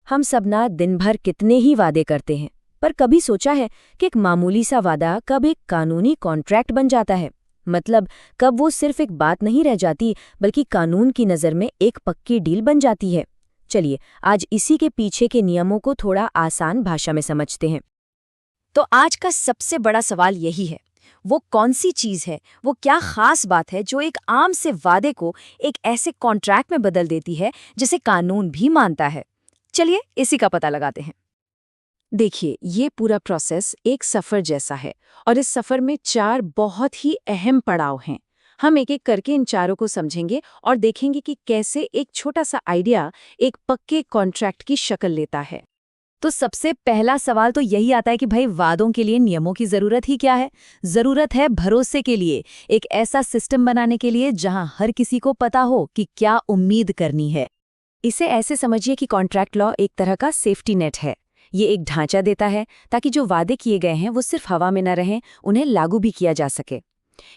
हम सब ना दिन भर कितने ही वादे करते हैं, पर कभी सोचा है कि एक मामूली सा वादा कब एक कानूनी कॉन्ट्रैक्ट बन जाता है। मतलब कब वो सिर्फ एक बात नहीं रह जाती, बल्कि कानून की नज़र में एक पक्की डील बन जाती है। चलिए आज इसी के पीछे के नियमों को थोड़ा आसान भाषा में समझते हैं। तो आज का सबसे बड़ा सवाल यही है, वो कौन सी चीज़ है, वो क्या खास बात है जो एक आम से वादे को एक ऐसे कॉन्ट्रैक्ट में बदल देती है जिसे कानून भी मानता है। चलिए इसी का पता लगाते हैं। देखिए, ये पूरा प्रोसेस एक सफ़र जैसा है और इस सफ़र में 4 बहुत ही अहम पड़ाव हैं। हम एक एक करके इन चारों को समझेंगे और देखेंगे कि कैसे एक छोटा सा आइडिया एक पक्के कॉन्ट्रैक्ट की शक्ल लेता है। तो सबसे पहला सवाल तो यही आता है कि भाई वादों के लिए नियमों की ज़रूरत ही क्या है? ज़रूरत है भरोसे के लिए, एक ऐसा सिस्टम बनाने के लिए जहां हर किसी को पता हो कि क्या उम्मीद करनी है। इसे ऐसे समझिए कि कॉन्ट्रैक्ट लॉ एक तरह का सेफ्टी नेट है। ये एक ढांचा देता है ताकि जो वादे किए गए हैं वो सिर्फ हवा में न रहें, उन्हें लागू भी किया जा सके।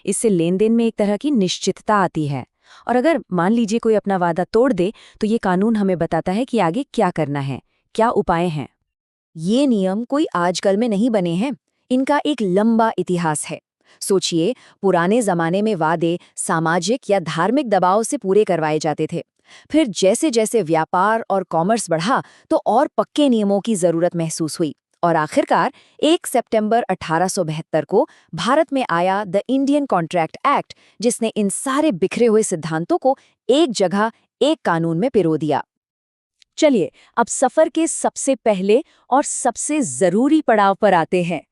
इससे लेन देन में एक तरह की निश्चितता आती है। और अगर मान लीजिए कोई अपना वादा तोड़ दे, तो ये कानून हमें बताता है कि आगे क्या करना है, क्या उपाय हैं। ये नियम कोई आजकल में नहीं बने हैं, इनका एक लंबा इतिहास है। सोचिए, पुराने जमाने में वादे सामाजिक या धार्मिक दबाव से पूरे करवाए जाते थे। फिर जैसे जैसे व्यापार और कॉमर्स बढ़ा, तो और पक्के नियमों की जरूरत महसूस हुई और आखिरकार 1 सितंबर 1872 को भारत में आया द इंडियन कॉन्ट्रैक्ट एक्ट, जिसने इन सारे बिखरे हुए सिद्धांतों को एक जगह, एक कानून में पिरो दिया। चलिए अब सफर के सबसे पहले और सबसे जरूरी पड़ाव पर आते हैं।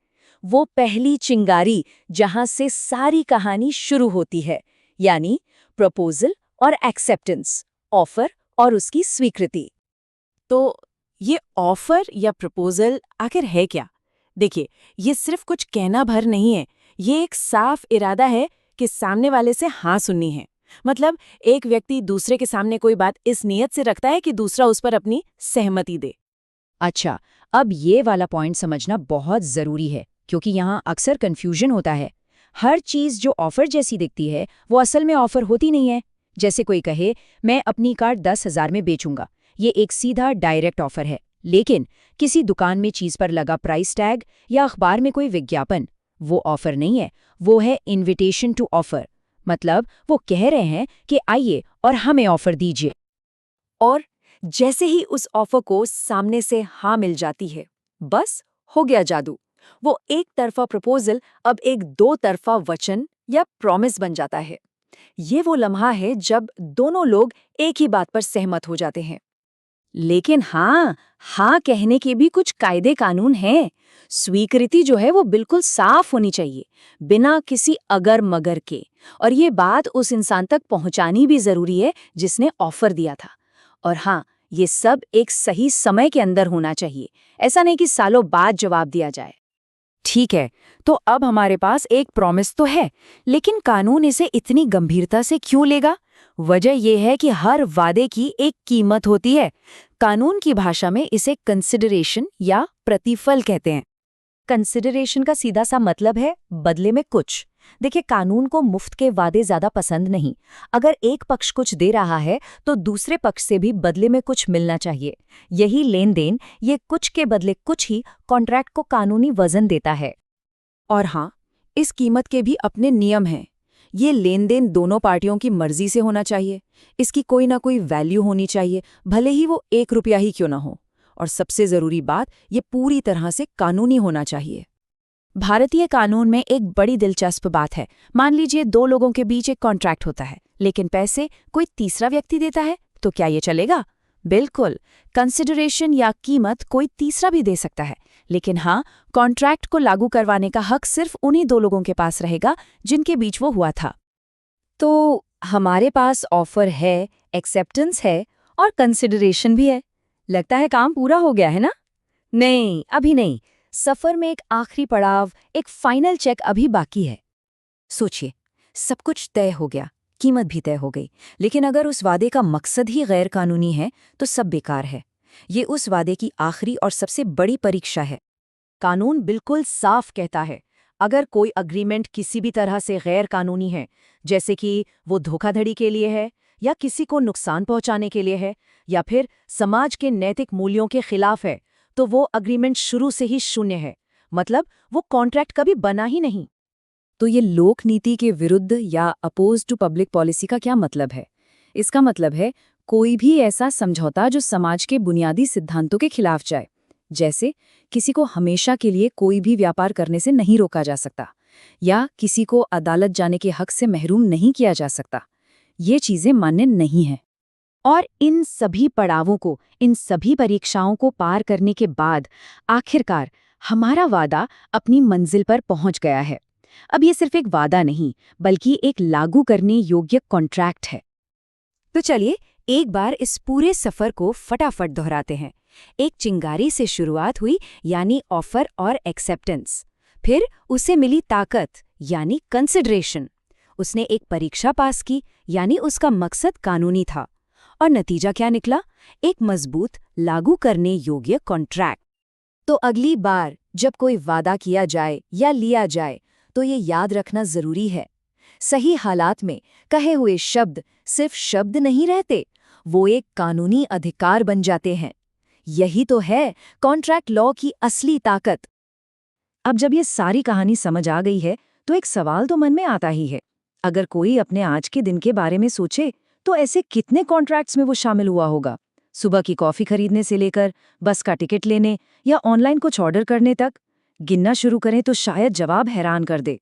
वो पहली चिंगारी जहां से सारी कहानी शुरू होती है, यानी प्रपोजल और एक्सेप्टेंस, ऑफर और उसकी स्वीकृति। तो ये ऑफर या प्रपोजल आखिर है क्या? देखिए, ये सिर्फ कुछ कहना भर नहीं है। ये एक साफ इरादा है कि सामने वाले से हाँ सुननी है। मतलब एक व्यक्ति दूसरे के सामने कोई बात इस नियत से रखता है कि दूसरा उस पर अपनी सहमति दे। अच्छा, अब ये वाला पॉइंट समझना बहुत जरूरी है, क्योंकि यहाँ अक्सर कंफ्यूजन होता है। हर चीज जो ऑफर जैसी दिखती है वो असल में ऑफर होती नहीं है। जैसे कोई कहे, मैं अपनी कार 10,000 में बेचूंगा, ये एक सीधा डायरेक्ट ऑफर है। लेकिन किसी दुकान में चीज पर लगा प्राइस टैग या अखबार में कोई विज्ञापन, वो ऑफर नहीं है, वो है इन्विटेशन टू ऑफर। मतलब वो कह रहे हैं कि आइए और हमें ऑफर दीजिए। और जैसे ही उस ऑफर को सामने से हाँ मिल जाती है, बस हो गया जादू। वो एक तरफा प्रपोजल अब एक 2 तरफा वचन या प्रॉमिस बन जाता है। ये वो लम्हा है जब दोनों लोग एक ही बात पर सहमत हो जाते हैं। लेकिन हाँ कहने के भी कुछ कायदे कानून हैं। स्वीकृति जो है वो बिल्कुल साफ होनी चाहिए, बिना किसी अगर मगर के। और ये बात उस इंसान तक पहुंचानी भी जरूरी है जिसने ऑफर दिया था। और हाँ, ये सब एक सही समय के अंदर होना चाहिए, ऐसा नहीं कि सालों बाद जवाब दिया जाए। ठीक है, तो अब हमारे पास एक प्रॉमिस तो है, लेकिन कानून इसे इतनी गंभीरता से क्यों लेगा? वजह यह है कि हर वादे की एक कीमत होती है। कानून की भाषा में इसे कंसिडरेशन या प्रतिफल कहते हैं। कंसिडरेशन का सीधा सा मतलब है बदले में कुछ। देखिए, कानून को मुफ्त के वादे ज्यादा पसंद नहीं। अगर एक पक्ष कुछ दे रहा है तो दूसरे पक्ष से भी बदले में कुछ मिलना चाहिए। यही लेन देन, ये कुछ के बदले कुछ ही कॉन्ट्रैक्ट को कानूनी वजन देता है। और हाँ, इस कीमत के भी अपने नियम हैं। ये लेन देन दोनों पार्टियों की मर्जी से होना चाहिए। इसकी कोई ना कोई वैल्यू होनी चाहिए, भले ही वो 1 रुपया ही क्यों ना हो। और सबसे जरूरी बात, ये पूरी तरह से कानूनी होना चाहिए। भारतीय कानून में एक बड़ी दिलचस्प बात है। मान लीजिए 2 लोगों के बीच एक कॉन्ट्रैक्ट होता है, लेकिन पैसे कोई तीसरा व्यक्ति देता है, तो क्या ये चलेगा? बिल्कुल, कंसिडरेशन या कीमत कोई तीसरा भी दे सकता है। लेकिन हाँ, कॉन्ट्रैक्ट को लागू करवाने का हक सिर्फ उन्हीं 2 लोगों के पास रहेगा जिनके बीच वो हुआ था। तो हमारे पास ऑफर है, एक्सेप्टेंस है और कंसिडरेशन भी है। लगता है काम पूरा हो गया है ना? नहीं, अभी नहीं। सफर में एक आखिरी पड़ाव, एक फाइनल चेक अभी बाकी है। सोचिए, सब कुछ तय हो गया, कीमत भी तय हो गई, लेकिन अगर उस वादे का मकसद ही गैर कानूनी है तो सब बेकार है। ये उस वादे की आखिरी और सबसे बड़ी परीक्षा है। कानून बिल्कुल साफ कहता है, अगर कोई अग्रीमेंट किसी भी तरह से गैर कानूनी है, जैसे कि वो धोखाधड़ी के लिए है या किसी को नुकसान पहुंचाने के लिए है या फिर समाज के नैतिक मूल्यों के खिलाफ है, तो वो अग्रीमेंट शुरू से ही शून्य है। मतलब वो कॉन्ट्रैक्ट कभी बना ही नहीं। तो ये लोक नीति के विरुद्ध या अपोज टू पब्लिक पॉलिसी का क्या मतलब है? इसका मतलब है कोई भी ऐसा समझौता जो समाज के बुनियादी सिद्धांतों के खिलाफ जाए। जैसे किसी को हमेशा के लिए कोई भी व्यापार करने से नहीं रोका जा सकता, या किसी को अदालत जाने के हक से महरूम नहीं किया जा सकता। ये चीजें मान्य नहीं हैं। और इन सभी पड़ावों को, इन सभी परीक्षाओं को पार करने के बाद आखिरकार हमारा वादा अपनी मंजिल पर पहुंच गया है। अब ये सिर्फ एक वादा नहीं, बल्कि एक लागू करने योग्य कॉन्ट्रैक्ट है। तो चलिए एक बार इस पूरे सफर को फटाफट दोहराते हैं। एक चिंगारी से शुरुआत हुई, यानी ऑफर और एक्सेप्टेंस। फिर उसे मिली ताकत, यानी कंसिडरेशन। उसने एक परीक्षा पास की, यानी उसका मकसद कानूनी था। और नतीजा क्या निकला? एक मजबूत, लागू करने योग्य कॉन्ट्रैक्ट। तो अगली बार जब कोई वादा किया जाए या लिया जाए, तो ये याद रखना जरूरी है, सही हालात में कहे हुए शब्द सिर्फ शब्द नहीं रहते, वो एक कानूनी अधिकार बन जाते हैं। यही तो है कॉन्ट्रैक्ट लॉ की असली ताकत। अब जब ये सारी कहानी समझ आ गई है, तो एक सवाल तो मन में आता ही है। अगर कोई अपने आज के दिन के बारे में सोचे, तो ऐसे कितने कॉन्ट्रैक्ट्स में वो शामिल हुआ होगा? सुबह की कॉफी खरीदने से लेकर बस का टिकट लेने या ऑनलाइन कुछ ऑर्डर करने तक। गिनना शुरू करें तो शायद जवाब हैरान कर दे।